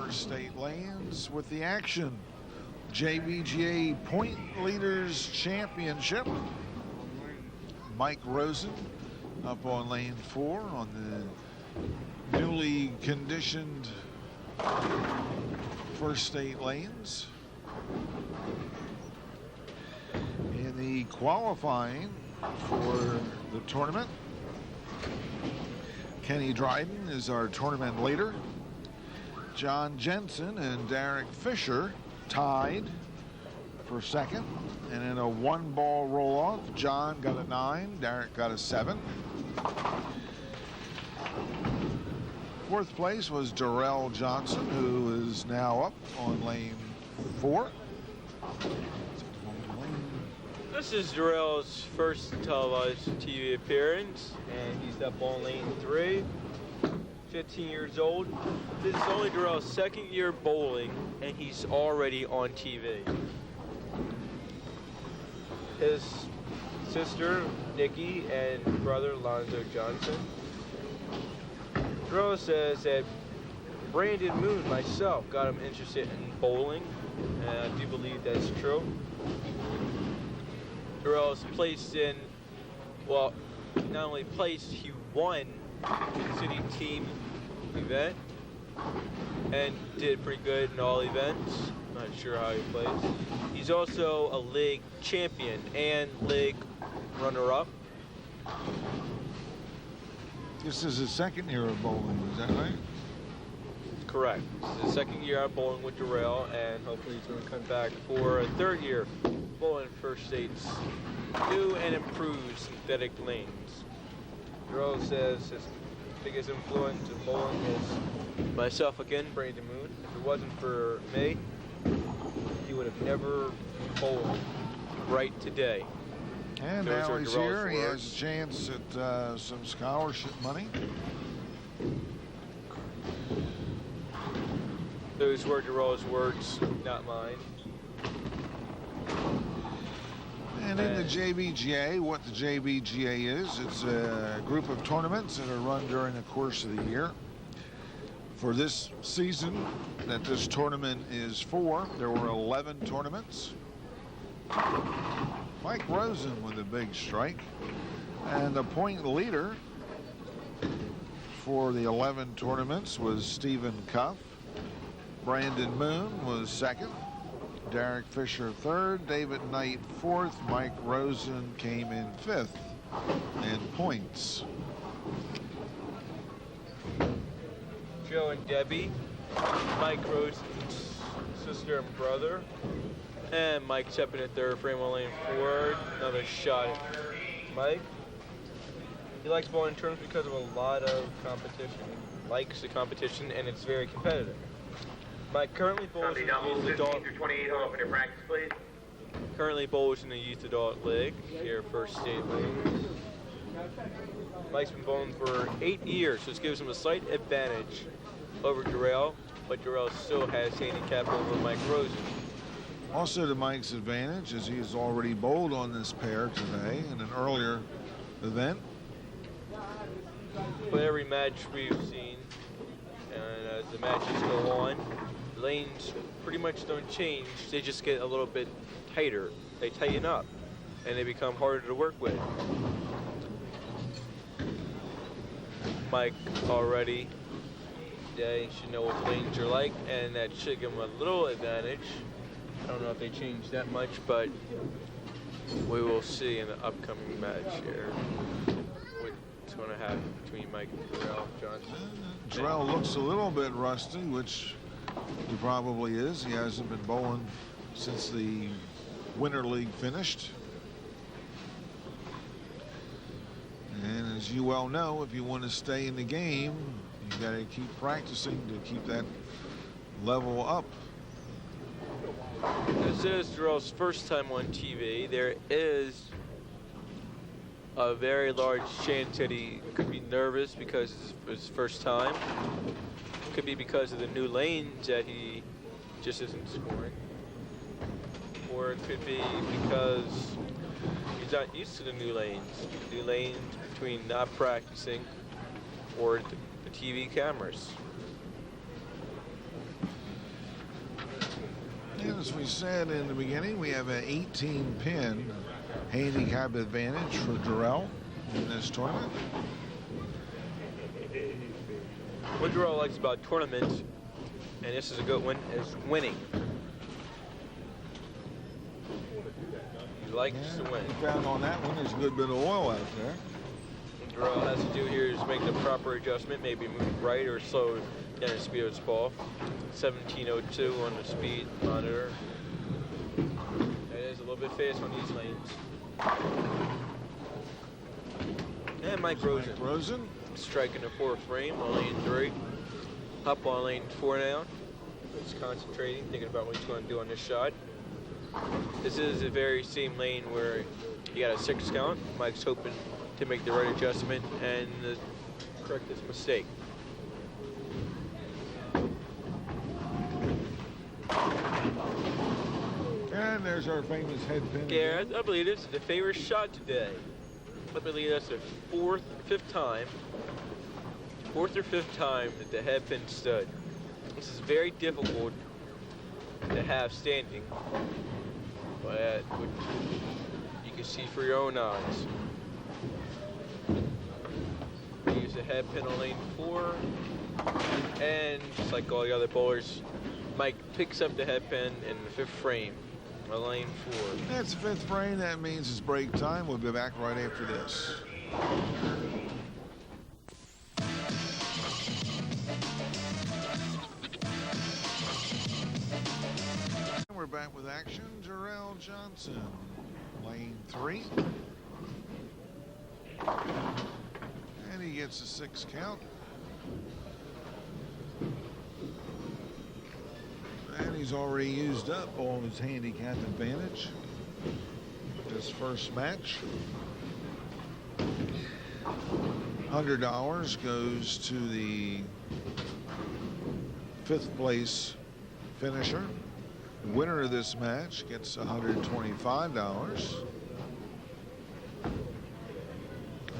First State Lanes with the action. JBGA Point Leaders Championship. Mike Rosen up on lane 4 on the newly conditioned First State Lanes. In the qualifying for the tournament, Kenny Dryden is our tournament leader. John Jenson and Darrick Fisher tied for second. And in a one-ball roll-off, John got a 9, Darrick got a 7. Fourth place was Darrell Johnson, who is now up on lane 4. This is Darrell's first televised TV appearance, and he's up on lane 3. 15 years old. This is only Darrell's second year bowling, and he's already on TV. His sister, Nikki, and brother, Lonzo Johnson. Darrell says that Brandon Moon, myself, got him interested in bowling, and I do believe that's true. Darrell's placed in, well, not only placed, he won the city team event and did pretty good in all events. Not sure how he plays. He's also a league champion and league runner-up. This is his second year of bowling, is that right? Correct. This is his second year out bowling with Darrell, and hopefully he's going to come back for a third year bowling First State's new and improved synthetic lanes. Darrell says his biggest influence in bowling is myself again, Brandon Moon. If it wasn't for me, he would have never bowled right today. And Those now are he's Darrell's here. He words. has a chance at some scholarship money. Those were Darrell's words, not mine. And in the JBGA, what the JBGA is, it's a group of tournaments that are run during the course of the year. For this season that this tournament is for, there were 11 tournaments. Mike Rosen with a big strike. And the point leader for the 11 tournaments was Stephen Cuff. Brandon Moon was second. Darrick Fisher third. David Knight fourth. Mike Rosen came in fifth in points. Joe and Debbie, Mike Rosen's sister and brother, and Mike stepping in third, frame on lane 4. Another shot at Mike. He likes bowling tournaments because of a lot of competition. He likes the competition, and it's very competitive. Mike currently bowls in the youth adult. Currently bowls in the youth adult league here at First State League. Mike's been bowling for 8 years, so this gives him a slight advantage over Darrell, but Darrell still has handicap over Mike Rosen. Also to Mike's advantage is he has already bowled on this pair today in an earlier event. But every match we've seen, and as the matches go on, lanes pretty much don't change. They just get a little bit tighter. They tighten up, and they become harder to work with. Mike already, yeah, he should know what the lanes are like, and that should give him a little advantage. I don't know if they change that much, but we will see in the upcoming match here what's going to happen between Mike and Darrell Johnson. Darrell looks a little bit rusty, which he probably is. He hasn't been bowling since the Winter League finished. And as you well know, if you want to stay in the game, you got to keep practicing to keep that level up. This is Darrell's first time on TV. There is a very large chance that he could be nervous because it's his first time. Could be because of the new lanes that he just isn't scoring. Or it could be because he's not used to the new lanes. New lanes between not practicing or the TV cameras. we said in the beginning, we have an 18-pin handicap advantage for Darrell in this tournament. What Darrell likes about tournaments, and this is a good one, is winning. He likes to win. Found on that one, there's a good bit of oil out there. What Darrell has to do here is make the proper adjustment, maybe move right or slow down the speed of his ball. 1702 on the speed monitor. It is a little bit fast on these lanes. And Mike Rosen. Striking the 4th frame on lane 3. Up on lane 4 now. He's concentrating, thinking about what he's going to do on this shot. This is the very same lane where you got a 6 count. Mike's hoping to make the right adjustment and correct this mistake. And there's our famous head pin. Yeah, I believe this is the favorite shot today. I believe that's the 4th or 5th time that the head pin stood. This is very difficult to have standing, but you can see for your own eyes. Use the head pin on lane 4, and just like all the other bowlers, Mike picks up the head pin in the 5th frame on lane 4. That's the 5th frame. That means it's break time. We'll be back right after this. We're back with action. Darrell Jenson, lane 3. And he gets a 6 count. And he's already used up all his handicap advantage. This first match. $100 goes to the 5th place finisher. Winner of this match gets $125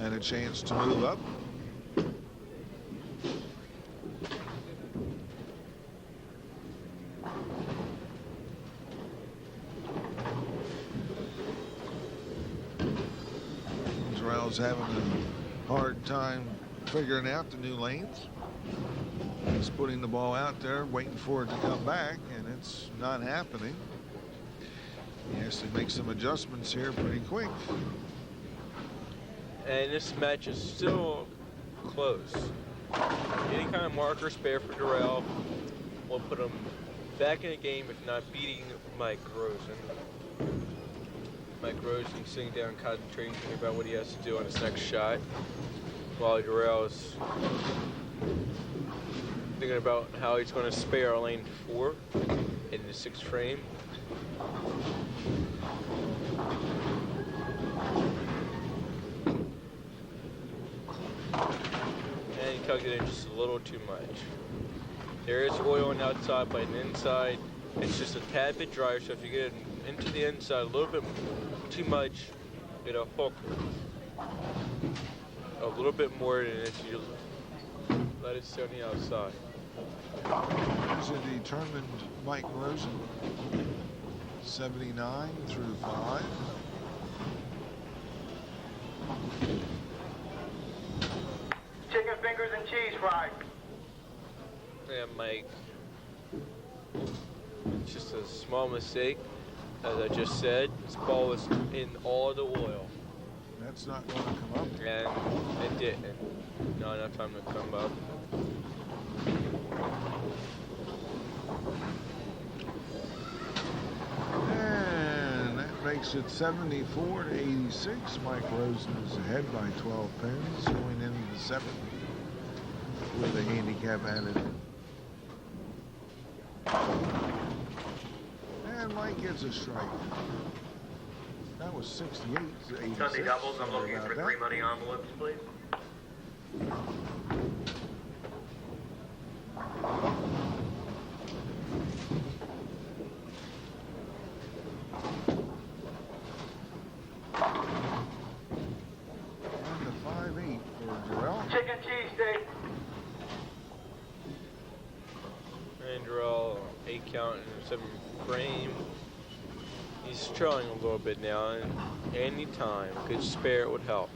and a chance to move up. Darrell's having a hard time figuring out the new lanes. He's putting the ball out there, waiting for it to come back, and it's not happening. He has to make some adjustments here pretty quick. And this match is still close. Any kind of marker spare for Darrell will put him back in the game, if not beating Mike Rosen. Mike Rosen sitting down, concentrating, thinking about what he has to do on his next shot, while Darrell is thinking about how he's going to spare lane 4 in the 6th frame. And he tugged it in just a little too much. There is oil on the outside, but on the inside, it's just a tad bit drier, so if you get it into the inside a little bit too much, it'll hook a little bit more than if you let it sit on the outside. Here's a determined Mike Rosen. 79 through 5. Chicken fingers and cheese fries. Yeah, Mike. It's just a small mistake. As I just said, this ball was in all the oil. That's not going to come up. And it didn't. Not enough time to come up. And that makes it 74 to 86. Mike Rosen is ahead by 12 pins, going into the 7th with a handicap added. And Mike gets a strike. That was 68 to 86. Sunday doubles, I'm looking for 3 money envelopes, please. And the 5-8 for Darrell. Chicken cheese steak. And Darrell, 8 count in the 7th frame. He's trailing a little bit now, and any time, a good spare would help.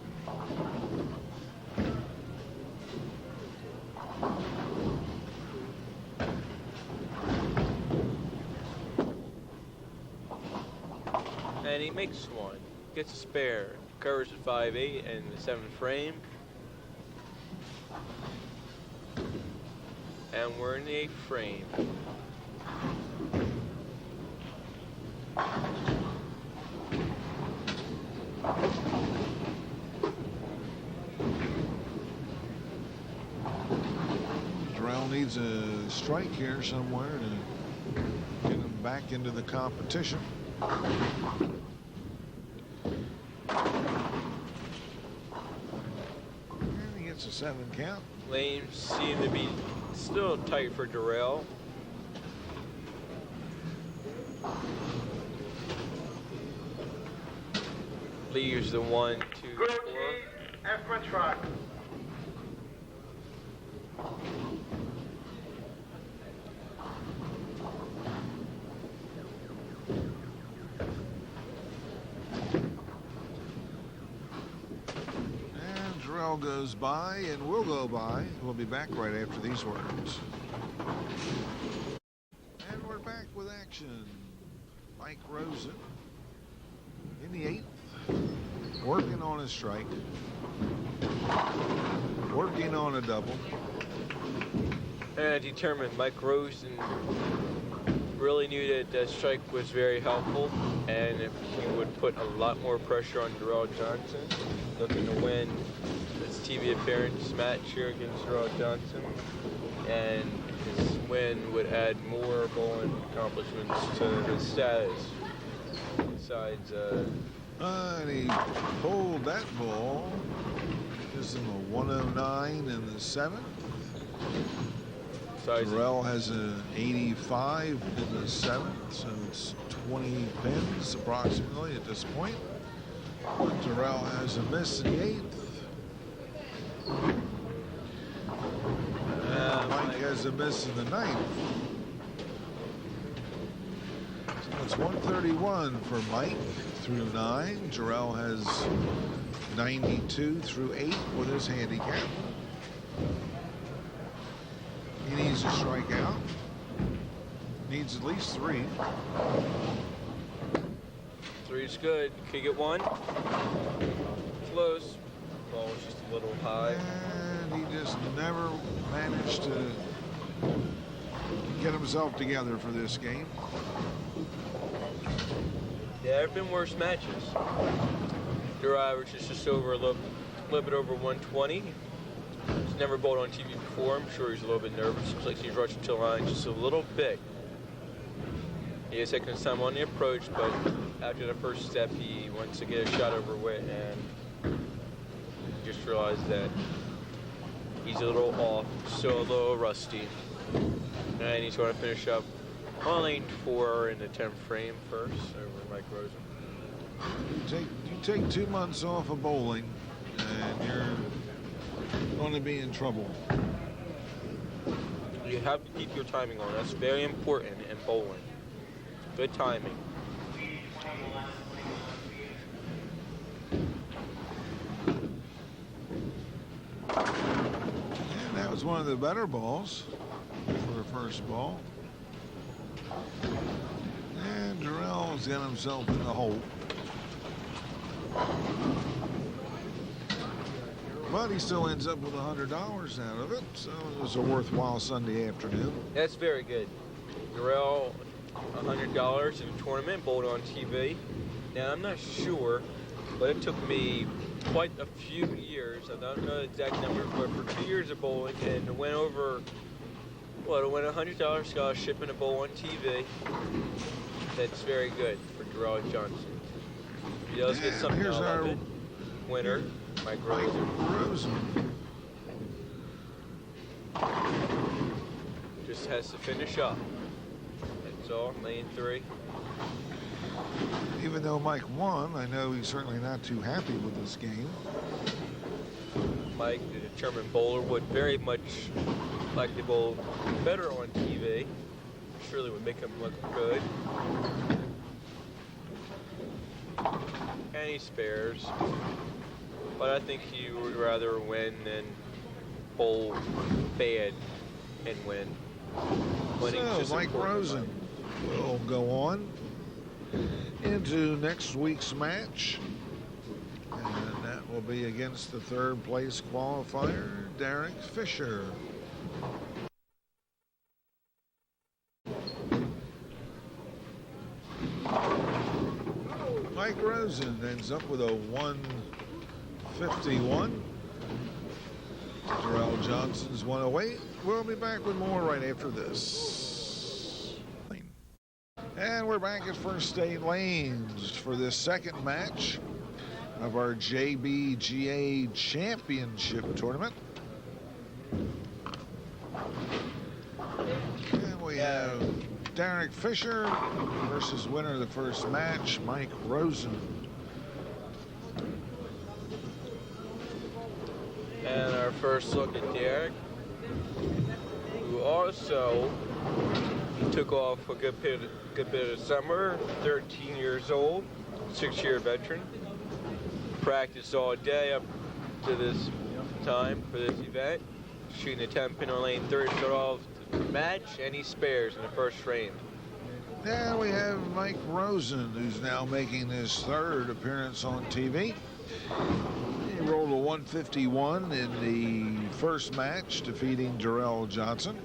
And he makes one, gets a spare, covers at 5-8 in the 7th frame. And we're in the 8th frame. Darrell needs a strike here somewhere to get him back into the competition. And he gets a 7 count. Lanes seem to be still tight for Darrell. Leaves the 1, 2, 4. Grilled cheese and French fries. And Darrell goes by, and we'll go by. We'll be back right after these words. And we're back with action. Mike Rosen in the 8th, working on a strike, working on a double. And determined Mike Rosen really knew that that strike was very helpful, and if he would put a lot more pressure on Darrell Johnson, looking to win his TV appearance match here against Darrell Johnson, and his win would add more bowling accomplishments to his status. Besides, And he pulled that ball. Gives him a 109 in the 7th. Darrell has an 85 in the 7th, so it's 20 pins approximately at this point. Darrell has a miss in the 8th. Mike has a miss in the 9th. So it's 131 for Mike through 9. Darrell has 92 through 8 with his handicap. He needs a strikeout. Needs at least 3. 3 is good. Can you get 1? Close. Ball was just a little high. And he just never managed to get himself together for this game. Yeah, there have been worse matches. Their average is just over a little bit over 120. He's never bowled on TV before. I'm sure he's a little bit nervous. Looks like he's rushing to the line just a little bit. He is taking his time on the approach, but after the first step, he wants to get a shot over wit, and just realized that he's a little off, still a little rusty. And he's going to finish up on lane 4 in the 10th frame first over Mike Rosen. You take 2 months off of bowling, and you're going to be in trouble. You have to keep your timing on. That's very important in bowling. Good timing. And that was one of the better balls for a first ball. And Darrell's got himself in the hole. But he still ends up with $100 out of it, so it was a worthwhile Sunday afternoon. That's very good. Darrell, $100 in a tournament, bowled on TV. Now, I'm not sure, but it took me quite a few years, I don't know the exact number, but for 2 years of bowling, and to win over, well, to win a $100 scholarship and a bowl on TV, that's very good for Darrell Johnson. He does get something out of it. Winner, Mike Rosen. Just has to finish up. That's all, lane 3. Even though Mike won, I know he's certainly not too happy with this game. Mike, the determined bowler, would very much like to bowl better on TV. surely would make him look good. And he spares. But I think he would rather win than bowl bad and win. So Mike Rosen will go on into next week's match. And that will be against the third place qualifier, Darrick Fisher. Mike Rosen ends up with a 151. Darrell Johnson's 108. We'll be back with more right after this. And we're back at First State Lanes for this second match of our JBGA Championship tournament. And we have Darrick Fisher versus winner of the first match, Mike Rosen. And our first look at Darrick, who also took off a good bit of summer, 13 years old, 6-year veteran. Practiced all day up to this time for this event. Shooting a 10-pin on lane 3 to start off the match, and he spares in the first frame. Now we have Mike Rosen, who's now making his third appearance on TV. He rolled a 151 in the first match, defeating Darrell Johnson.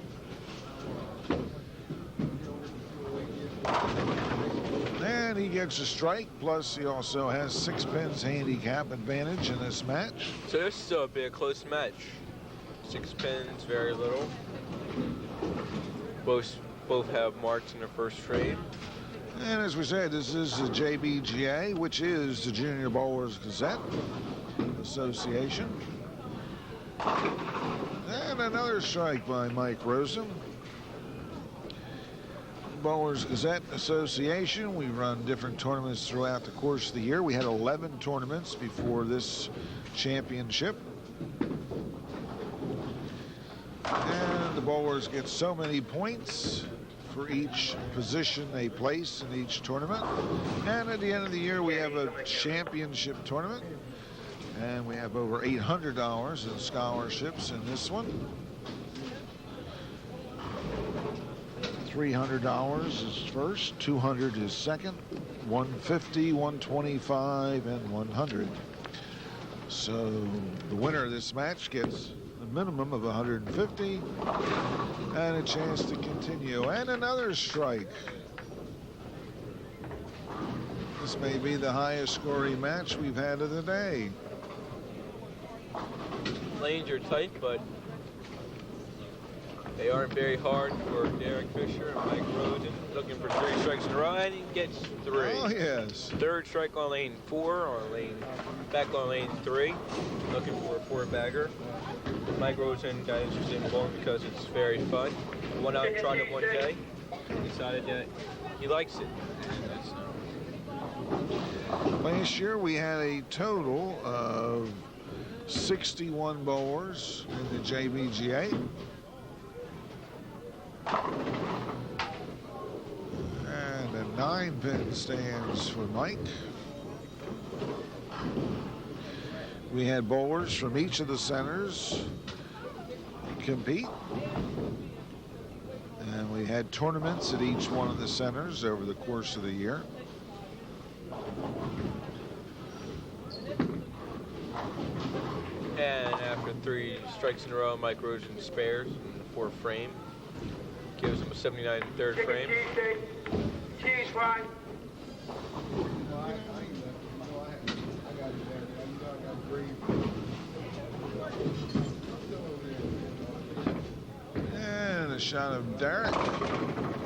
And he gets a strike, plus he also has 6 pins handicap advantage in this match. So this will still be a close match. 6 pins, very little. Both have marks in the first frame. And as we said, this is the JBGA, which is the Junior Bowlers Gazette Association. And another strike by Mike Rosen. Bowlers Gazette Association, we run different tournaments throughout the course of the year. We had 11 tournaments before this championship. And the bowlers get so many points for each position they place in each tournament. And at the end of the year, we have a championship tournament. And we have over $800 in scholarships in this one. $300 is first, $200 is second, $150, $125, and $100. So the winner of this match gets a minimum of $150 and a chance to continue. And another strike. This may be the highest scoring match we've had of the day. Lanes are tight, but they aren't very hard for Darrick Fisher and Mike Rosen. Looking for 3 strikes in a row, and he gets 3. Oh, yes. Third strike on lane 4, back on lane 3. Looking for a 4-bagger. Mike Rosen got interested in bowling because it's very fun. Went out and tried it one day. Decided that he likes it. Last year we had a total of 61 bowlers in the JBGA. And a 9-pin stands for Mike. We had bowlers from each of the centers compete. And we had tournaments at each one of the centers over the course of the year. And after 3 strikes in a row, Mike Rosen spares in the 4th frame. Gives him a 79 in the 3rd frame. Cheese fry. And a shot of Darrick.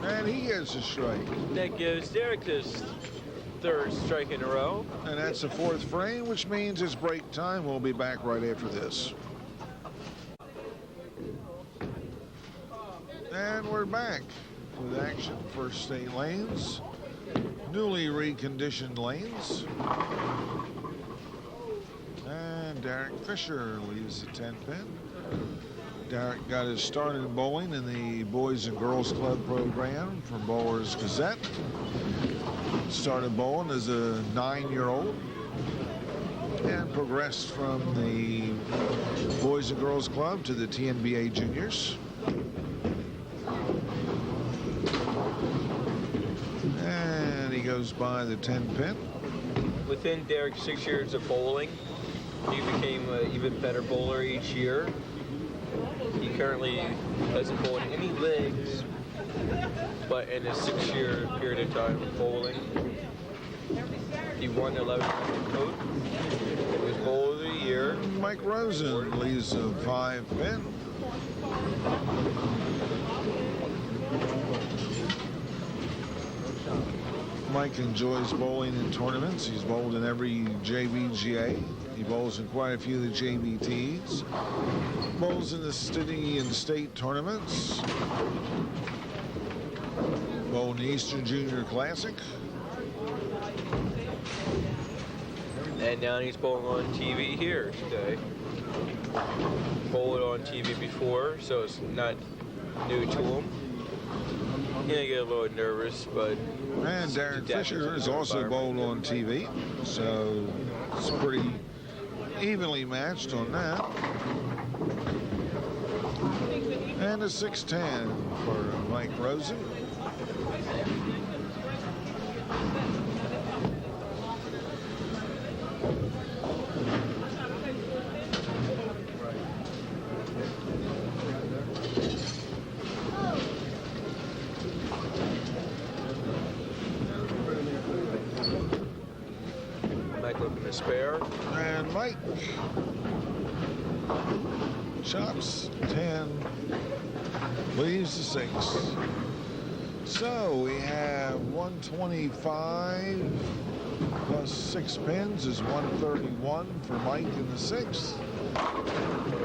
And he gets a strike. That gives Darrick his 3rd strike in a row. And that's the 4th frame, which means it's break time. We'll be back right after this. And we're back with action. First State Lanes, newly reconditioned lanes. And Darrick Fisher leaves the 10-pin. Darrick got his start in bowling in the Boys and Girls Club program from Bowlers Gazette. Started bowling as a 9-year-old and progressed from the Boys and Girls Club to the TNBA Juniors. And he goes by the 10-pin. Within Darrick's 6 years of bowling, he became an even better bowler each year. He currently doesn't bowl in any legs, but in his 6-year period of time of bowling, he won 11 coat. He was bowler of the year. Mike Rosen leads a 5-pin. Mike enjoys bowling in tournaments. He's bowled in every JBGA. He bowls in quite a few of the JBTs. Bowls in the city and state tournaments. Bowled in the Eastern Junior Classic. And now he's bowling on TV here today. Bowled on TV before, so it's not new to him. He's gonna get a little nervous, but... And Darren Fisher is also bowled on TV, so it's pretty evenly matched on that. And a 6-10 for Mike Rosen. Spare. And Mike chops 10, leaves the 6. So we have 125 plus 6 pins is 131 for Mike in the 6th.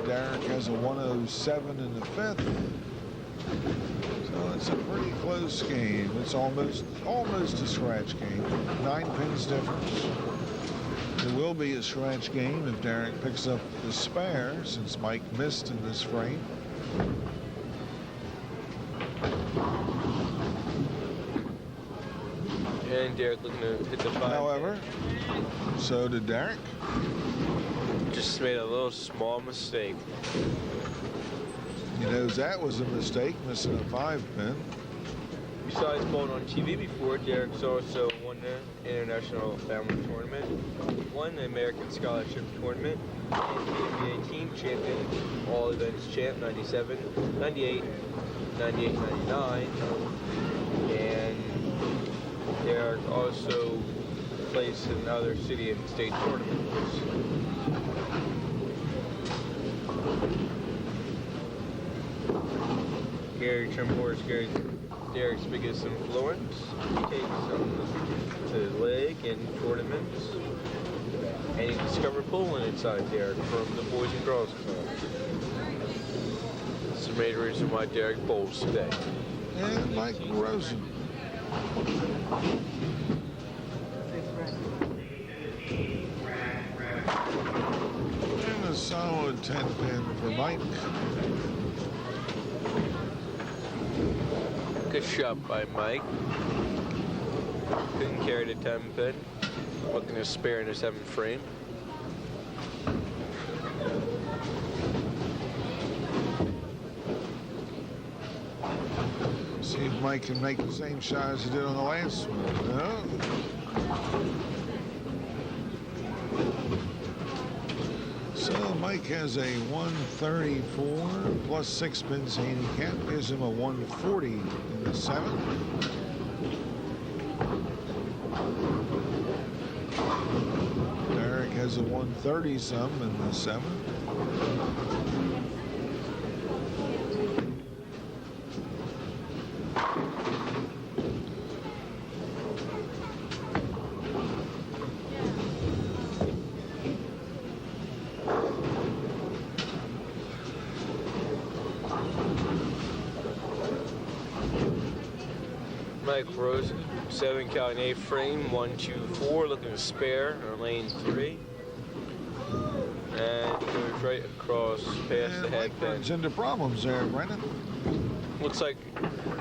Darrick has a 107 in the 5th. So it's a pretty close game. It's almost a scratch game. 9 pins difference. It will be a scratch game if Darrick picks up the spare, since Mike missed in this frame. And Darrick looking to hit the 5. However, so did Darrick. Just made a little small mistake. He knows that was a mistake, missing a 5-pin. Besides bowling on TV before, Darrick's also won the International Family Tournament, won the American Scholarship Tournament, and TNBA Team Champion, All Events Champ 97, 98, 98, 99, and Darrick also placed in other city and state tournaments. Gary Trimmore's Darrick's biggest influence. He takes him to the leg in tournaments, and he discovered bowling inside Darrick from the Boys and Girls Club. That's the main reason why Darrick bowls today. And Mike Rosen. And a solid 10-pin for Mike. Good shot by Mike. Couldn't carry the 10-pin. Looking to spare in the 7th frame. See if Mike can make the same shot as he did on the last one. No. So Mike has a 134 plus 6 pins handicap, gives him a 140 in the 7th. Darrick has a 130 some in the 7th. Mike Rosen, 7 count in 8 frame, 1, 2, 4, looking to spare on lane 3. And he goes right across past the head Mike pin. runs into problems there, Brendan. Looks like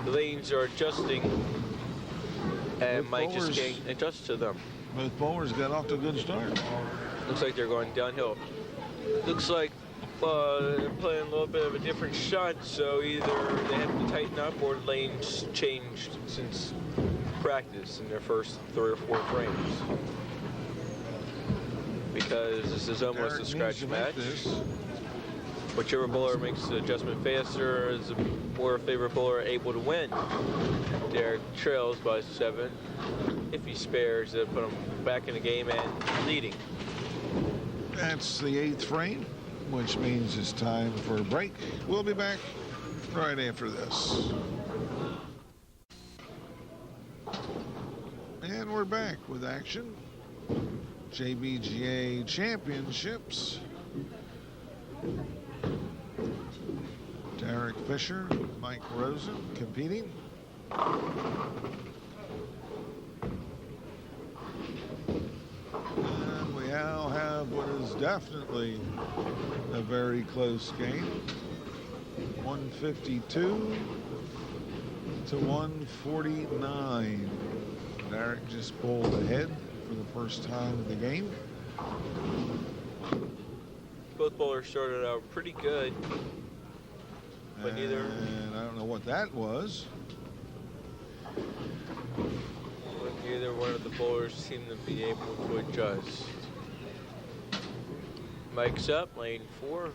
the lanes are adjusting, and Both Mike just bowlers- can't adjust to them. Both bowlers got off to a good start. Looks like they're going downhill. Looks like they're playing a little bit of a different shot, so either they have to tighten up or the lanes changed since practice in their first 3 or 4 frames. Because this is almost Darrick a scratch needs to make match. this. Whichever bowler makes the adjustment faster is a more favored bowler able to win. Darrick trails by 7. If he spares, they'll put him back in the game and leading. That's the 8th frame, which means it's time for a break. We'll be back right after this. And we're back with action. JBGA Championships. Darrick Fisher, Mike Rosen competing. And we now have what is definitely a very close game. 152 to 149. Darrick just pulled ahead for the first time of the game. Both bowlers started out pretty good, but neither. And I don't know what that was. But neither one of the bowlers seemed to be able to adjust. Mike's up, lane 4.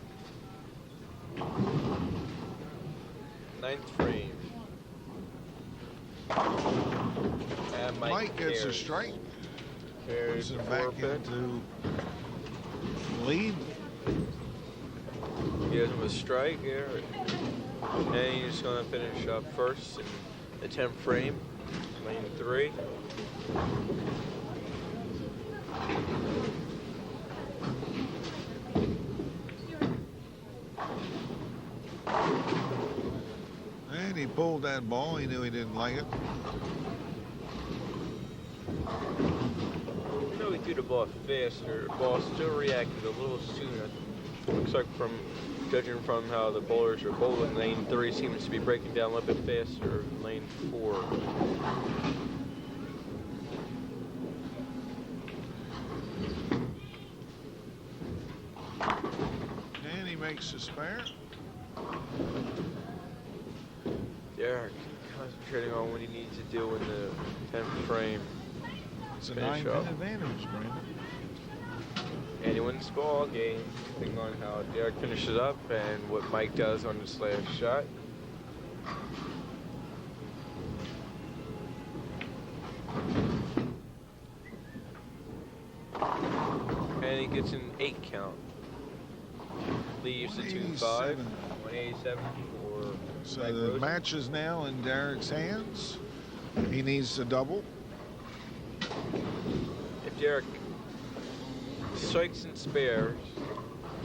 9th frame. And Mike gets a carries. strike. Carries Puts the him back 4-pin. into lead. Gives him a strike here. And he's going to finish up first in the 10th frame, lane 3. And he pulled that ball. He knew he didn't like it. You know, he threw the ball faster. The ball still reacted a little sooner. Looks like from judging from how the bowlers are bowling, lane 3 seems to be breaking down a little bit faster than lane 4. And he makes a spare. Darrick concentrating on what he needs to do in the 10th frame. It's a Finish 9-pin up. advantage, Brandon. Anyone's ball game, depending on how Darrick finishes up and what Mike does on this last shot. And he gets an 8 count. Leaves the 2-5. 187 for So Mike the Rosen. match is now in Darrick's hands. He needs to double. If Darrick strikes and spares,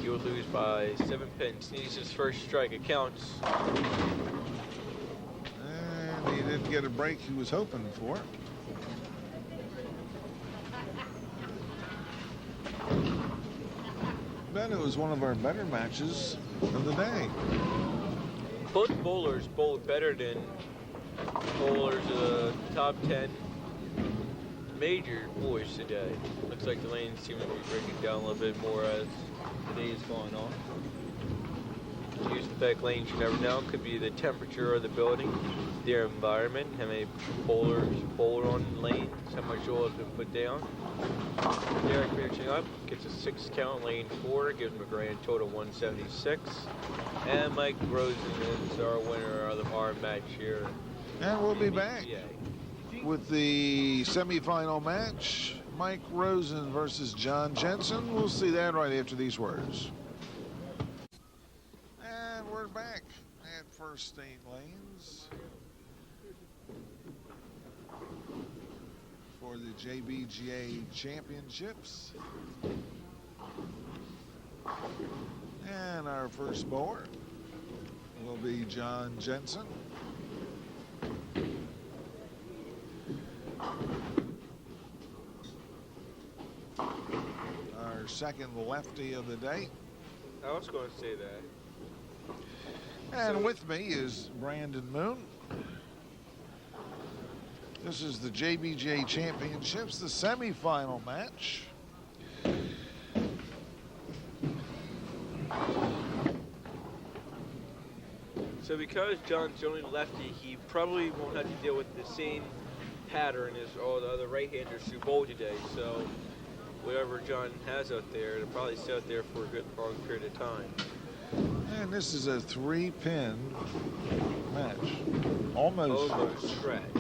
he will lose by 7 pins. Needs his first strike. It counts. And he didn't get a break he was hoping for. But it was one of our better matches of the day. Both bowlers bowled better than bowlers top 10 major boys today. Looks like the lanes seem to be breaking down a little bit more as the day is going on. Use the back lanes you never know. Could be the temperature of the building, their environment, how many bowlers bowl on lanes, how much oil has been put down. Darrick finishing up, gets a 6 count, lane 4, gives him a grand total 176. And Mike Rosen is our winner of our match here. And we'll be back JBGA. with the semifinal match. Mike Rosen versus John Jenson. We'll see that right after these words. And we're back at First State Lanes for the JBGA Championships. And our first bowler will be John Jenson. Our second lefty of the day. I was going to say that. And with me is Brandon Moon. This is the JBGA Championships, the semifinal match. So because John's only lefty, he probably won't have to deal with the same pattern as all the other right-handers who bowl today. So whatever John has out there, it'll probably stay out there for a good long period of time. And this is a 3-pin match. Almost correct.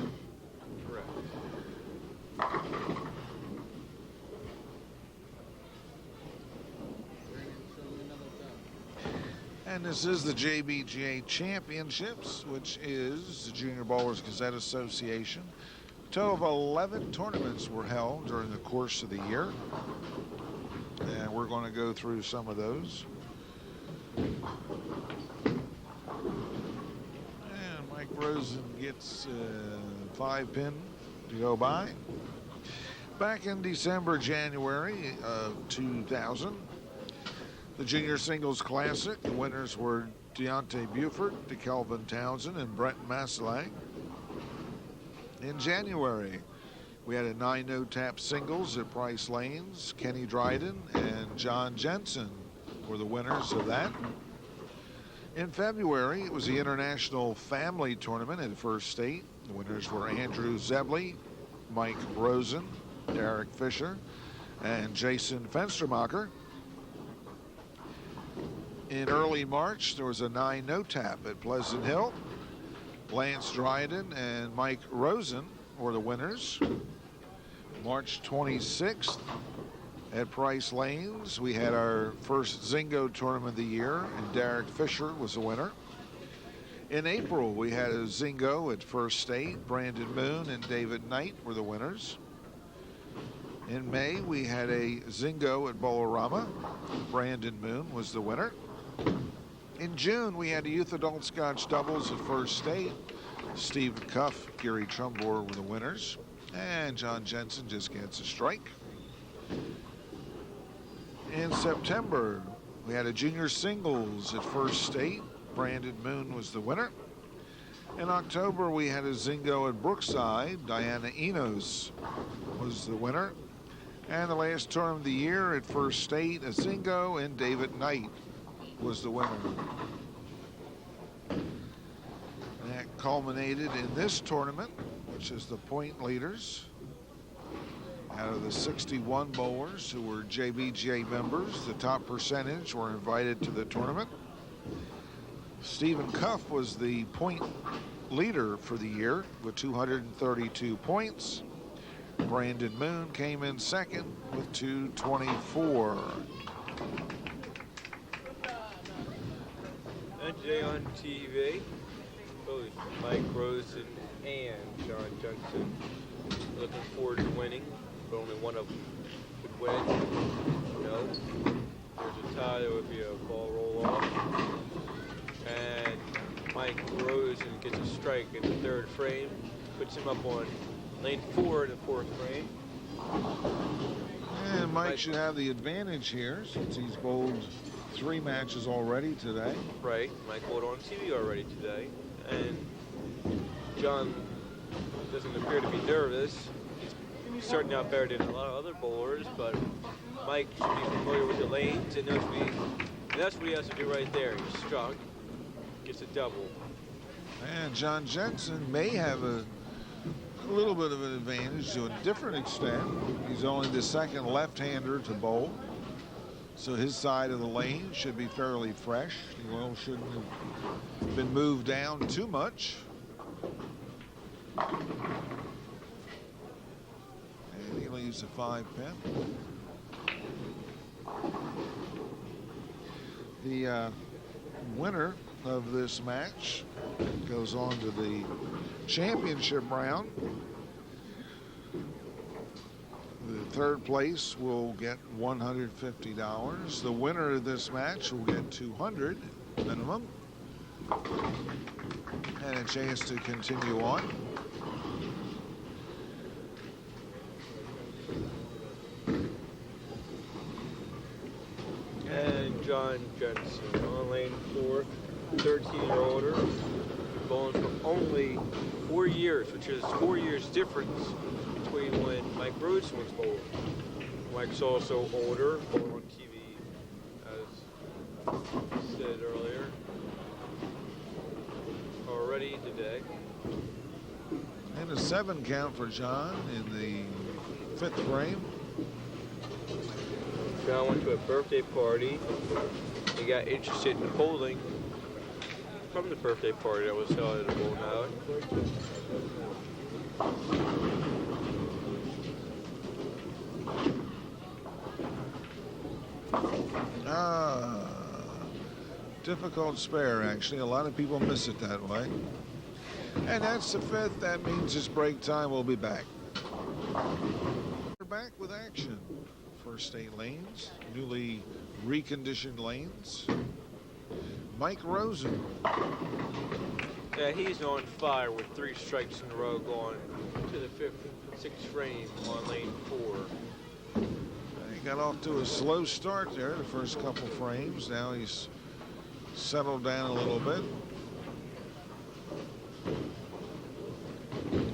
And this is the JBGA Championships, which is the Junior Bowlers Gazette Association. A total of 11 tournaments were held during the course of the year. And we're going to go through some of those. And Mike Rosen gets 5-pin to go by. Back in December, January of 2000, the Junior Singles Classic, the winners were Deontay Buford, DeKelvin Townsend, and Brent Maslach. In January, we had a 9-no-tap singles at Price Lanes. Kenny Dryden and John Jenson were the winners of that. In February, it was the International Family Tournament at First State. The winners were Andrew Zebley, Mike Rosen, Darrick Fisher, and Jason Fenstermacher. In early March, there was a 9-no-tap at Pleasant Hill. Lance Dryden and Mike Rosen were the winners. March 26th at Price Lanes, we had our first Zingo tournament of the year, and Darrick Fisher was the winner. In April, we had a Zingo at First State. Brandon Moon and David Knight were the winners. In May, we had a Zingo at Bolorama. Brandon Moon was the winner. In June, we had a Youth Adult Scotch Doubles at First State. Steve Cuff, Gary Trumbore were the winners. And John Jenson just gets a strike. In September, we had a Junior Singles at First State. Brandon Moon was the winner. In October, we had a Zingo at Brookside. Diana Enos was the winner. And the last tournament of the year at First State, a Zingo, and David Knight was the winner. And that culminated in this tournament, which is the point leaders. Out of the 61 bowlers who were JBGA members, the top percentage were invited to the tournament. Stephen Cuff was the point leader for the year with 232 points. Brandon Moon came in second with 224. And today on TV, both Mike Rosen and John Jenson looking forward to winning, but only one of them would win. No, there's a tie, there would be a ball roll off. And Mike Rosen gets a strike in the third frame, puts him up on lane 4 in the fourth frame. And Mike should have the advantage here since he's bowled 3 matches already today. Right, Mike bowled on TV already today. And John doesn't appear to be nervous. He's starting out better than a lot of other bowlers, but Mike should be familiar with the lanes and knows and that's what he has to do right there. He's struck, gets a double. And John Jenson may have a little bit of an advantage to a different extent. He's only the second left-hander to bowl, so his side of the lane should be fairly fresh. The oil shouldn't have been moved down too much. And he leaves a 5-pin. The winner of this match goes on to the championship round. The third place will get $150. The winner of this match will get $200 minimum and a chance to continue on. Jenson on lane 4, 13 or older, bowling for only 4 years, which is 4 years difference between when Mike Rosen was bowling. Mike's also older, bowling on TV, as said earlier, already today. And a 7 count for John in the 5th frame. John went to a birthday party. He got interested in bowling from the birthday party that was held at the bowling alley. Difficult spare, actually. A lot of people miss it that way. And that's the 5th. That means it's break time. We'll be back. We're back with action. First 8 lanes, newly reconditioned lanes. Mike Rosen. Yeah, he's on fire with 3 strikes in a row going to the 5th, 6th frame on lane 4. He got off to a slow start there the first couple frames. Now he's settled down a little bit.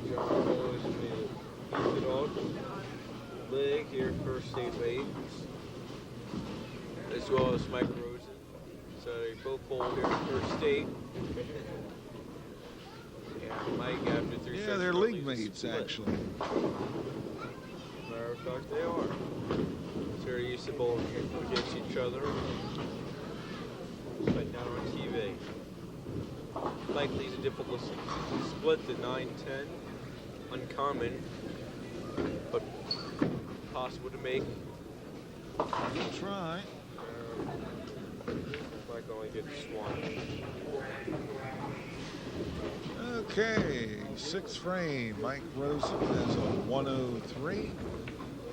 John always made it off. Leg here, first 8 lanes, as well as Mike Rosen. So they both bowled here first 8. Yeah, Mike after 3 Yeah, strikes they're early league mates, split. actually. Matter of fact, they are. So they're used to bowling against each other. But now on TV. Mike leads a difficult split to 9-10. Uncommon, but possible to make. Good try. Mike only gets 1. Okay, 6th frame. Mike Rosen has a 103.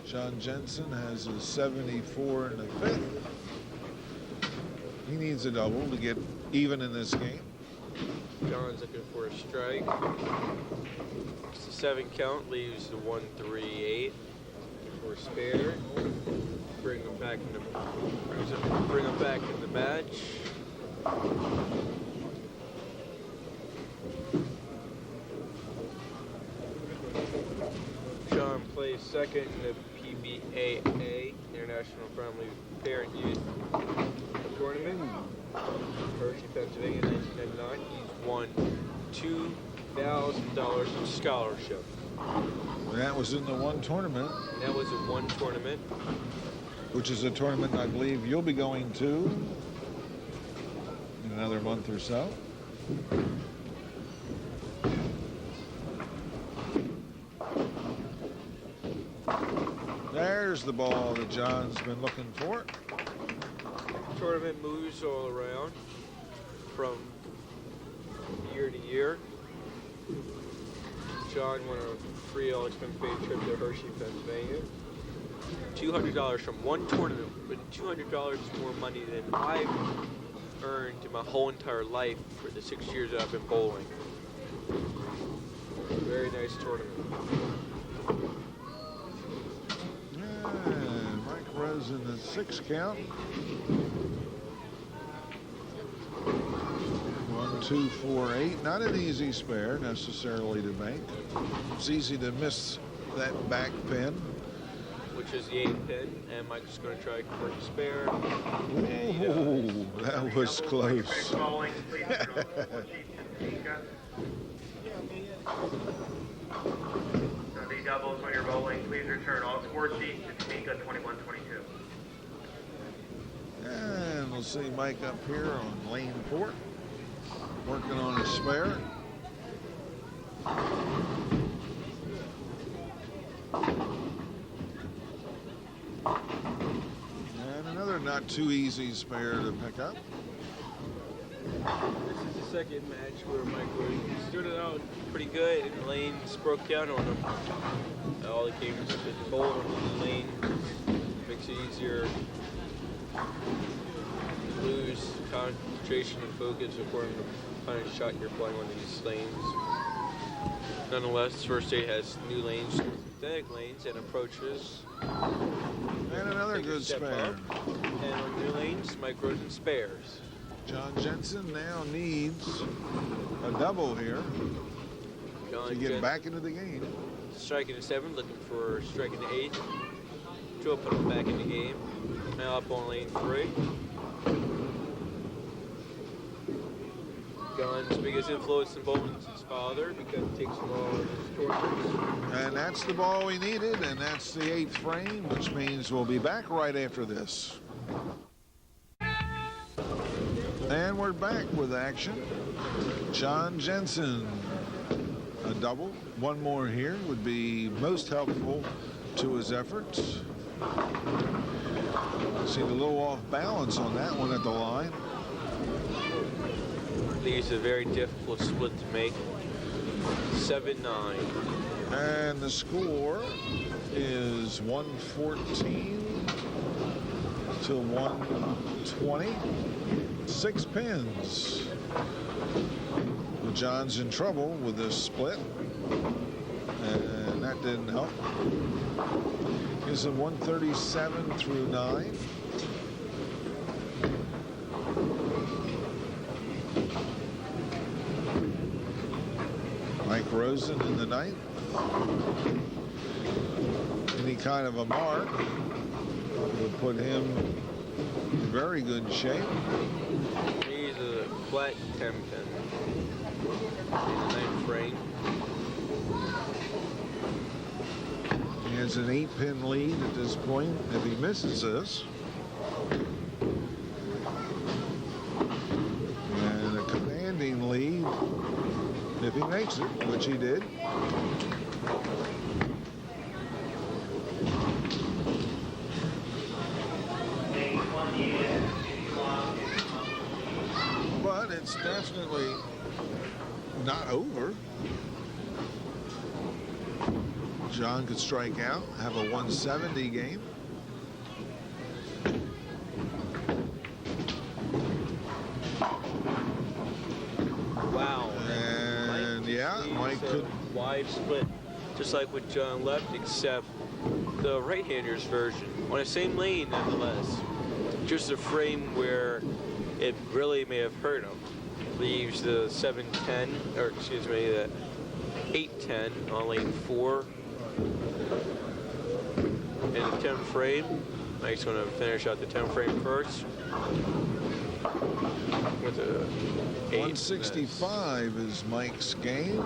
John Jenson has a 74 in the 5th. He needs a double to get even in this game. John's looking for a strike. It's a 7 count, leaves the 1-3-8 for a spare. Bring him back in the match. John plays second in the PBAA International Friendly Parent Youth Tournament. Hershey, Pennsylvania, 1999. He's won $2,000 in scholarship. That was in the 1 tournament. And that was a 1 tournament. Which is a tournament I believe you'll be going to in another month or so. There's the ball that John's been looking for. Tournament moves all around from year to year. John won a free all-expense paid trip to Hershey, Pennsylvania. $200 from 1 tournament, but $200 is more money than I've earned in my whole entire life for the 6 years that I've been bowling. Very nice tournament. And Mike Rosen, the 6 count. 1, 2, 4, 8. Not an easy spare necessarily to make. It's easy to miss that back pin. Which is the 8th pin, and Mike's going to try for a spare. Ooh, that was close. The doubles when you're bowling, please return all score sheets to Tamika 2122. And we'll see Mike up here on lane 4, working on his spare. And another not too easy spare to pick up. This is the second match where Mike started out pretty good and the lanes broke down on him. All the games have been bowled on the lane. Makes it easier to lose concentration and focus according to the kind of shot you're playing on these lanes. Nonetheless, first state has new lanes, synthetic lanes, and approaches. And another Take a good step spare. up. And on new lanes, Mike Rosen spares. John Jenson now needs a double here John to get Jenson back into the game. striking a 7, looking for striking the 8. Joe put him back in the game. Now up on lane 3. John's biggest influence in bowling is his father because he takes him all of his tournaments. And that's the ball we needed, and that's the 8th frame, which means we'll be back right after this. And we're back with action. John Jenson, a double. One more here would be most helpful to his efforts. Seemed a little off balance on that one at the line. I think it's a very difficult split to make. 7-9. And the score is 114 to 120. 6 pins. Well, John's in trouble with this split, and that didn't help. Gives him 137 through 9. Mike Rosen in the 9th. Any kind of a mark would put him in very good shape. He's a flat 10 pin. He's a 9th frame. He has an 8-pin lead at this point. If he misses this, and a commanding lead if he makes it, which he did. But it's definitely not over. John could strike out, have a 170 game. Wow. And yeah, Mike could. Wide split, just like with John left, except the right-hander's version on the same lane, nonetheless. Just a frame where it really may have hurt him. Leaves the 7-10, or excuse me, the 8-10 on lane 4. In the 10 frame, Mike's going to finish out the 10 frame first. With a 165 is Mike's game.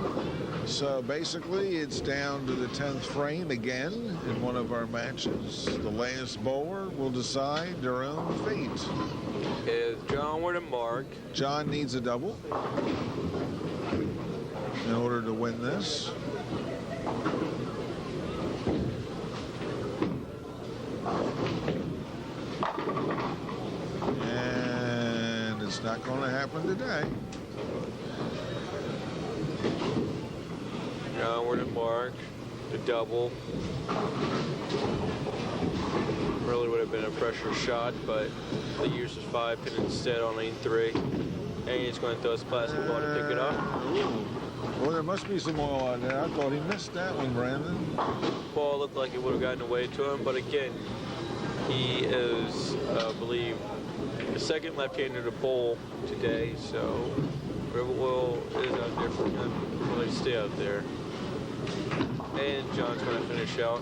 So basically it's down to the 10th frame again in one of our matches. The last bowler will decide their own fate. Is John with a mark. John needs a double in order to win this. And it's not going to happen today. John with a mark. The double. Really would have been a pressure shot, but the use is 5 pin instead on lane 3. And he's going to throw his plastic ball to pick it up. Well, there must be some oil out there. I thought he missed that one, Brandon. Ball looked like it would have gotten away to him, but again, he is, I believe, the second left-hander to bowl today, so whatever oil is out there for him will really stay out there. And John's going to finish out.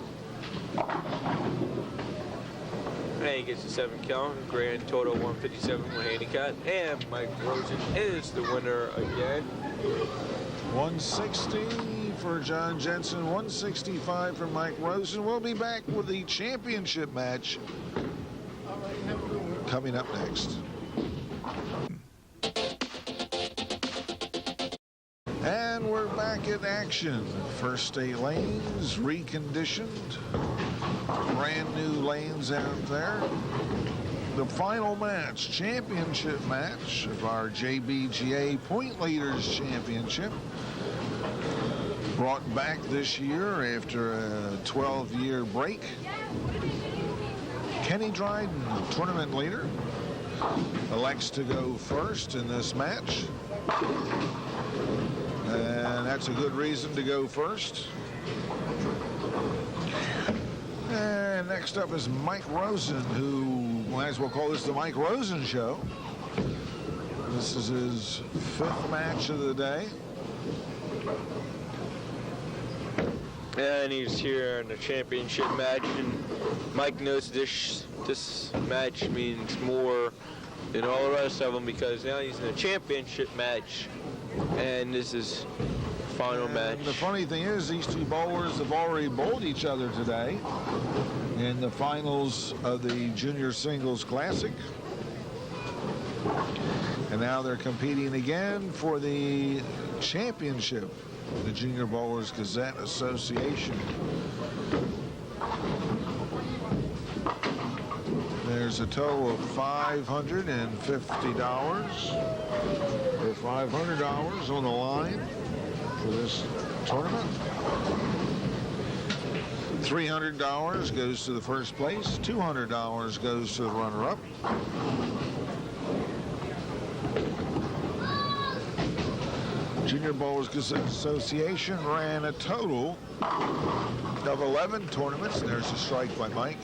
And he gets a 7 count, grand total 157 with handicap. And Mike Rosen is the winner again. 160 for John Jenson, 165 for Mike Rosen. We'll be back with the championship match coming up next. And we're back in action. First state lanes reconditioned. Brand new lanes out there. The final match, championship match of our JBGA Point Leaders Championship. Brought back this year after a 12-year break. Kenny Dryden, tournament leader, elects to go first in this match. And that's a good reason to go first. And next up is Mike Rosen, who might as well call this the Mike Rosen Show. This is his 5th match of the day. And he's here in the championship match, and Mike knows this match means more than all the rest of them because now he's in a championship match, and this is final match. The funny thing is, these two bowlers have already bowled each other today in the finals of the Junior Singles Classic. And now they're competing again for the championship, the Junior Bowlers Gazette Association. There's a total of $550 or $500 on the line for this tournament. $300 goes to the first place. $200 goes to the runner-up. Junior Bowlers Gazette Association ran a total of 11 tournaments. There's a strike by Mike.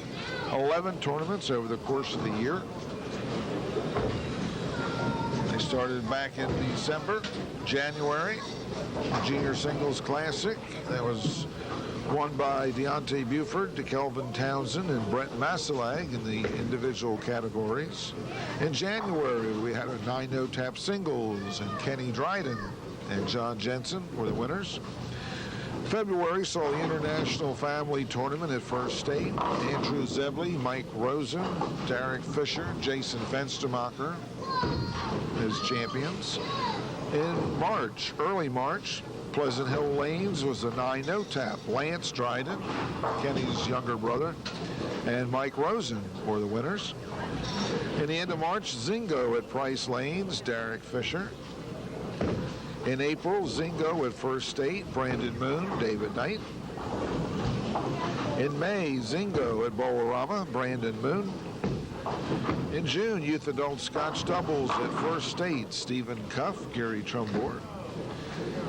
11 tournaments over the course of the year. They started back in December, January, the Junior Singles Classic. That was won by Deontay Buford, DeKelvin Townsend, and Brett Massalag in the individual categories. In January, we had a 9 no-tap singles, and Kenny Dryden and John Jenson were the winners. February saw the International Family Tournament at First State. Andrew Zebley, Mike Rosen, Darrick Fisher, Jason Fenstermacher as champions. In March, early March, Pleasant Hill Lanes was a 9 no-tap. Lance Dryden, Kenny's younger brother, and Mike Rosen were the winners. In the end of March, Zingo at Price Lanes, Darrick Fisher. In April, Zingo at First State, Brandon Moon, David Knight. In May, Zingo at Bolorama, Brandon Moon. In June, Youth Adult Scotch Doubles at First State, Stephen Cuff, Gary Trumbore.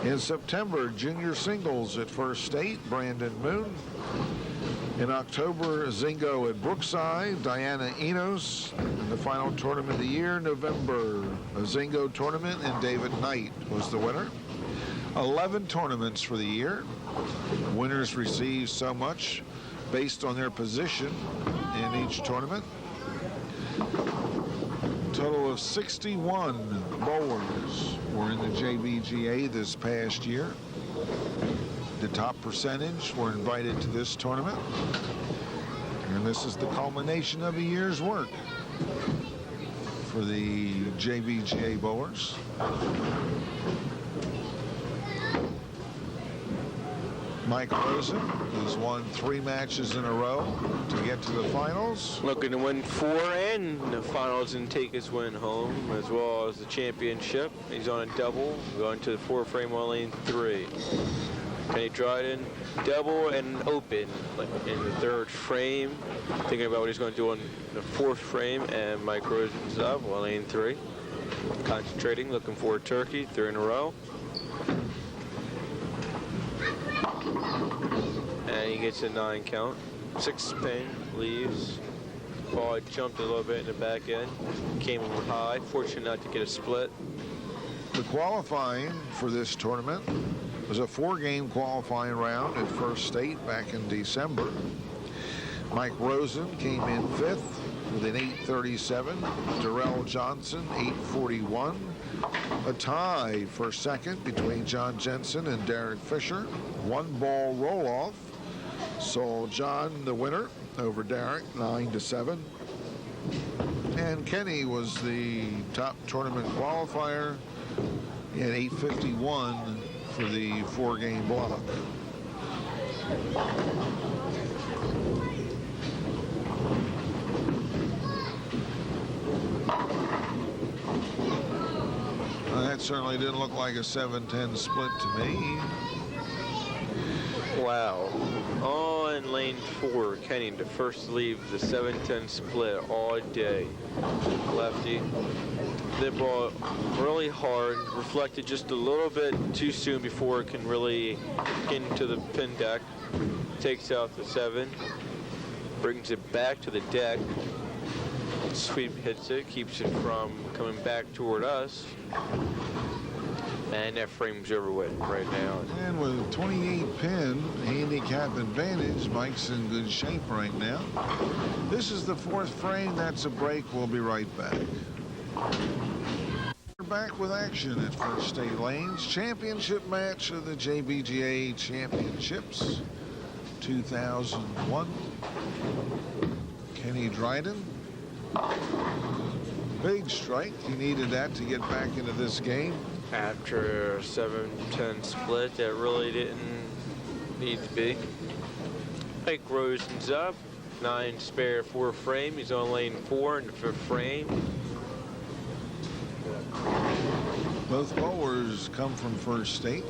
In September, Junior Singles at First State, Brandon Moon. In October, Zingo at Brookside, Diana Enos. In the final tournament of the year, November, a Zingo tournament, and David Knight was the winner. 11 tournaments for the year. Winners receive so much based on their position in each tournament. A total of 61 bowlers were in the JBGA this past year. The top percentage were invited to this tournament. And this is the culmination of a year's work for the JBGA bowlers. Mike Rosen has won 3 matches in a row to get to the finals. Looking to win 4 and the finals and take his win home, as well as the championship. He's on a double, going to the 4-frame on lane 3. Kenny Dryden, double and open in the 3rd frame. Thinking about what he's going to do on the 4th frame, and Mike Rosen's up on lane 3. Concentrating, looking for a turkey, 3 in a row. And he gets a 9 count. 6 spin, leaves. Ball jumped a little bit in the back end. Came in high, fortunate not to get a split. The qualifying for this tournament was a 4-game qualifying round at First State back in December. Mike Rosen came in 5th with an 837. Darrell Johnson, 841. A tie for 2nd between John Jenson and Darrick Fisher. 1-ball roll-off saw John the winner over Darrick, 9-7. And Kenny was the top tournament qualifier at 851 for the 4-game block. That certainly didn't look like a 7-10 split to me. Wow. On lane 4, Kenny to first leave the 7-10 split all day. Lefty. the ball really hard, reflected just a little bit too soon before it can really get into the pin deck. Takes out the 7, brings it back to the deck. Sweep hits it, keeps it from coming back toward us. And that frame's over with right now. And with 28 pin handicap advantage, Mike's in good shape right now. This is the 4th frame. That's a break. We'll be right back. We're back with action at First State Lanes. Championship match of the JBGA Championships 2001. Kenny Dryden. Big strike. He needed that to get back into this game. After a 7-10 split, that really didn't need to be. Mike Rosen's up. 9 spare 4 frame. He's on lane 4 in the 5th frame. Both bowlers come from First State.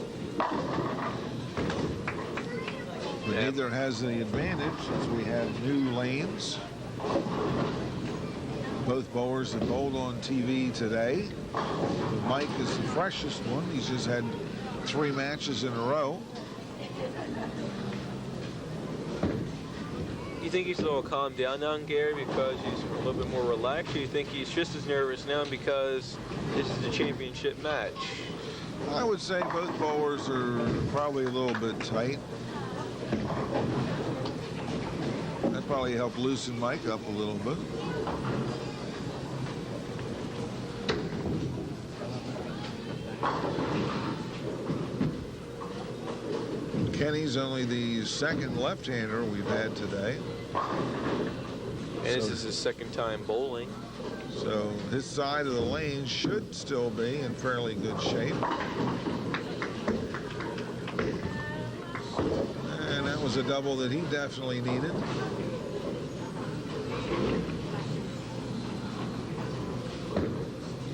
But neither has the advantage as we have new lanes. Both bowlers have bowled on TV today. But Mike is the freshest one. He's just had 3 matches in a row. You think he's a little calmed down now, Gary, because he's a little bit more relaxed? Or you think he's just as nervous now because this is the championship match? I would say both bowlers are probably a little bit tight. That probably helped loosen Mike up a little bit. Kenny's only the 2nd left-hander we've had today. And this is his 2nd time bowling. So his side of the lane should still be in fairly good shape. And that was a double that he definitely needed.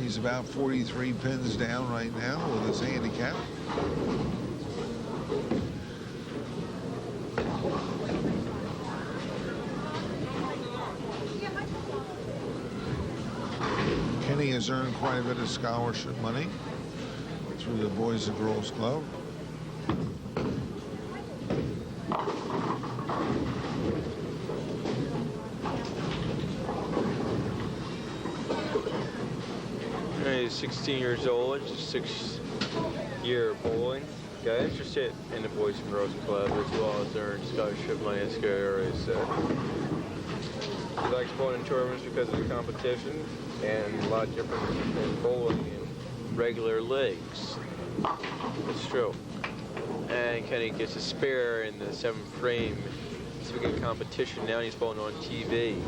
He's about 43 pins down right now with his handicap. Kenny has earned quite a bit of scholarship money through the Boys and Girls Club. He's 16 years old, just 6-year bowling. Got interested in the Boys and Girls Club as well as earned scholarship money, as Gary already said. He likes bowling in tournaments because of the competition and a lot different than bowling in regular leagues. It's true. And Kenny gets a spare in the 7th frame. Speaking of competition, now he's bowling on TV.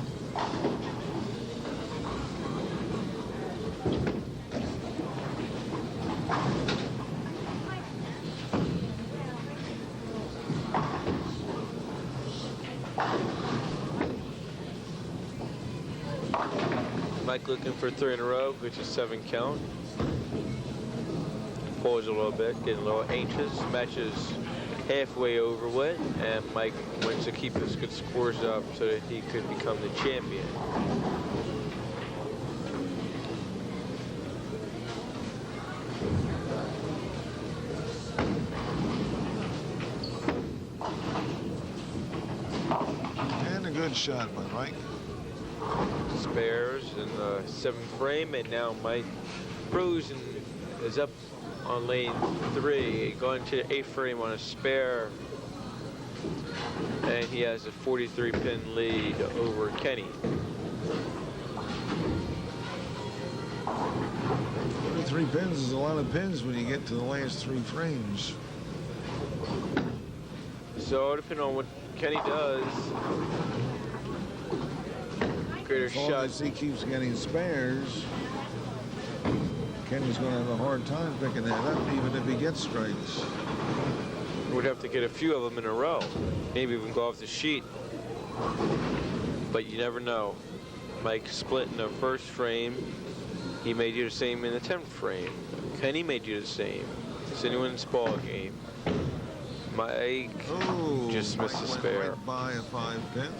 Mike looking for 3 in a row, which is 7 count. Pulls a little bit, getting a little anxious. Match is halfway over with, and Mike wants to keep his good scores up so that he could become the champion. And a good shot by Mike. Spares in the 7th frame, and now Mike Rosen is up on lane 3, going to the 8th frame on a spare, and he has a 43 pin lead over Kenny. 43 pins is a lot of pins when you get to the last 3 frames. So depending on what Kenny does, greater As long shot. as he keeps getting spares, Kenny's going to have a hard time picking that up, even if he gets strikes. Would have to get a few of them in a row. Maybe even go off the sheet. But you never know. Mike split in the 1st frame. He may do the same in the 10th frame. Kenny may do the same. It's anyone's ball game. Mike just missed a spare. Right by a 5 pin.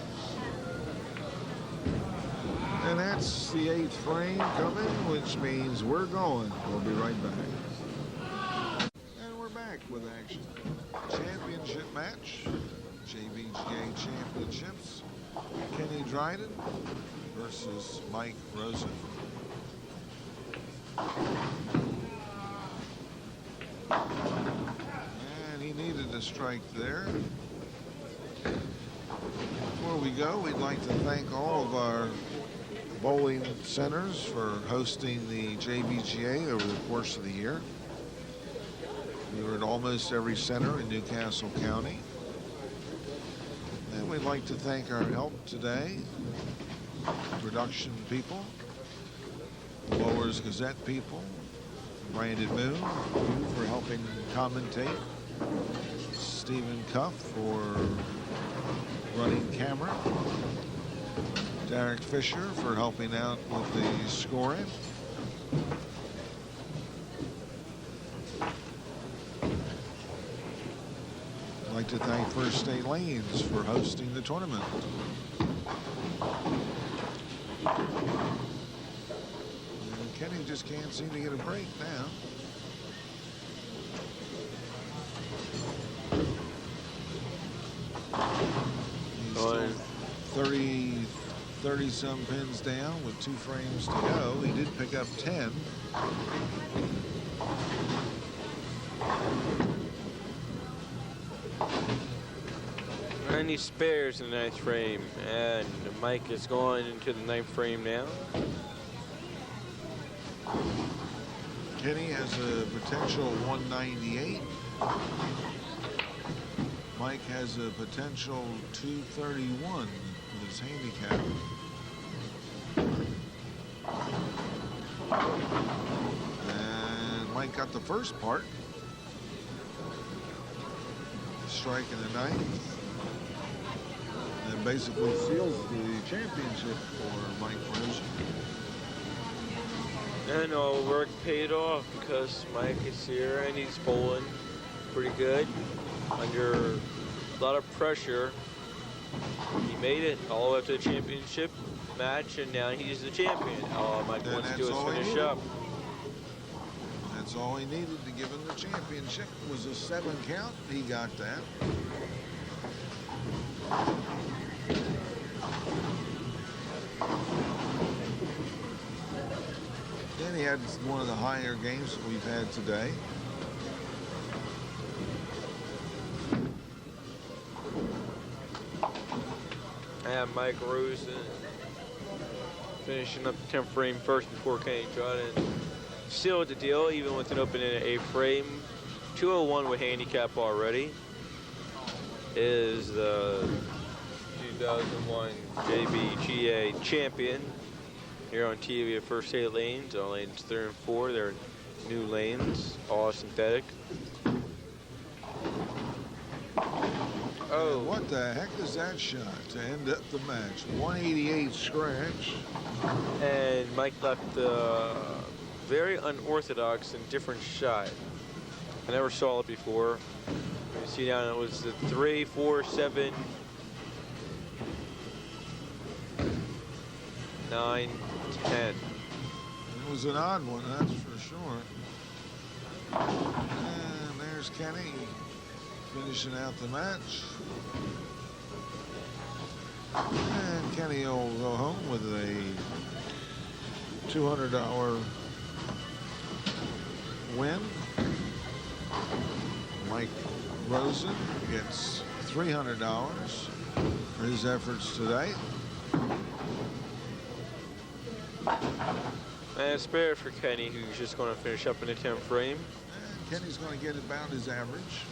And that's the 8th frame coming, which means we're going. We'll be right back. And we're back with action. Championship match. JBGA Championships. Kenny Dryden versus Mike Rosen. And he needed a strike there. Before we go, we'd like to thank all of our bowling centers for hosting the JBGA over the course of the year. We were at almost every center in Newcastle County. And we'd like to thank our help today, production people, Bowlers Gazette people, Brandon Moon for helping commentate, Stephen Cuff for running camera, Darrick Fisher for helping out with the scoring. I'd like to thank First State Lanes for hosting the tournament. And Kenny just can't seem to get a break now. He's still 30 some pins down with 2 frames to go. He did pick up 10. And he spares in the 9th frame, and Mike is going into the 9th frame now. Kenny has a potential 198. Mike has a potential 231 with his handicap. And Mike got the first part. Strike in the 9th. And basically seals the championship for Mike Rosen. And all work paid off because Mike is here and he's bowling pretty good under a lot of pressure. He made it all the way up to the championship match, and now he's the champion. All Mike wants to do is finish up. That's all he needed to give him the championship. Was a 7 count. He got that. Then he had one of the higher games that we've had today. And Mike Rosen finishing up the 10th frame first before Kenny Dryden sealed the deal, even with an open in an 8th frame. 201 with handicap already. Is the 2001 JBGA champion here on TV at First State Lanes. On lanes 3 and 4, they're new lanes, all synthetic. Oh, what the heck is that shot to end up the match? 188 scratch. And Mike left a very unorthodox and different shot. I never saw it before. You see down, it was the 3, 4, 7, 9, 10. It was an odd one, that's for sure. And there's Kenny finishing out the match. And Kenny will go home with a $200 win. Mike Rosen gets $300 for his efforts today. And spare for Kenny, who's just going to finish up in the 10th frame. And Kenny's going to get about his average.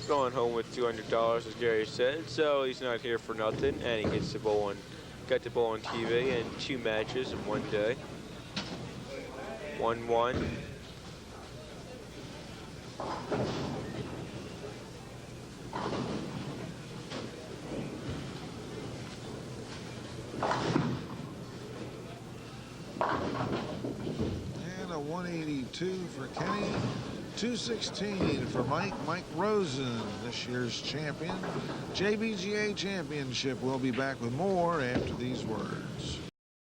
Going home with $200, as Gary said, so he's not here for nothing, and he gets to bowl on, got to bowl on TV in 2 matches in 1 day. 1-1. And a 182 for Kenny. 216 for Mike Rosen, this year's champion. JBGA Championship. We'll be back with more after these words.